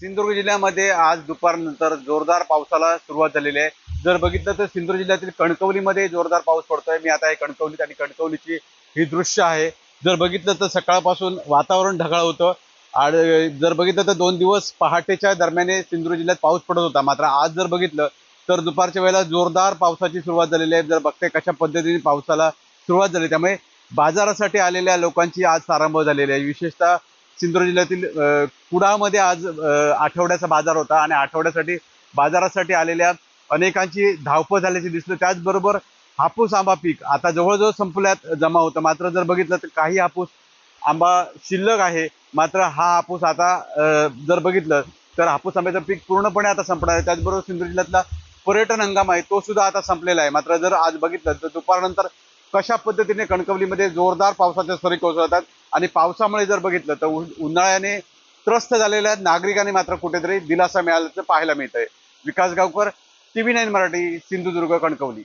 सिंधुदुर्ग जिल्ह्यामध्ये आज दुपारनंतर जोरदार पावसाला सुरुवात झालेली आहे। जर बघितलं तर सिंधुदुर्ग जिल्ह्यातील कणकवलीमध्ये जोरदार पाऊस पडतोय। मी आता आहे कणकवलीत आणि कणकवलीची ही दृश्य आहे। जर बघितलं तर सकाळपासून वातावरण ढगाळ होतं आणि जर बघितलं तर 2 दिवस पहाटेच्या दरम्यान सिंधुदुर्ग जिल्ह्यात पाऊस पडत होता। मात्र आज जर बघितलं तर दुपारच्या वेळेला जोरदार पावसाची सुरुवात झालेली आहे। जर बघते कशा पद्धतीने पावसाला सुरुवात झाली, त्यामुळे बाजारासाठी आलेल्या लोकांची आज तारांबळ झालेली आहे। विशेषतः सिंधुदुर्ग जिल्ह्यातील कुडाळमध्ये आज आठवड्याचा बाजार होता आणि आठवड्यासाठी बाजारासाठी आलेल्या अनेकांची धावपळ झाल्याचे दिसलं। त्याचबरोबर हापूस आंबा पीक आता जवळजवळ संपल्यात जमा होतं। मात्र जर बघितलं तर काही हापूस आंबा शिल्लक आहे। मात्र हा हापूस आता जर बघितलं तर हापूस आंब्याचं पीक पूर्णपणे आता संपणार आहे। त्याचबरोबर सिंधुदुर्ग जिल्ह्यातला पर्यटन हंगाम आहे तो सुद्धा आता संपलेला आहे। मात्र जर आज बघितलं तर दुपारनंतर कशा पद्धतीने कणकवलीमध्ये जोरदार पावसाच्या सरी कोसळतात आणि पावसामुळे जर बघितलं तर उन्हाळ्याने त्रस्त झालेल्या नागरिकांनी मात्र कुठेतरी दिलासा मिळाल्याचं पाहायला मिळतंय। विकास गावकर, TV9 मराठी, सिंधुदुर्ग, कणकवली।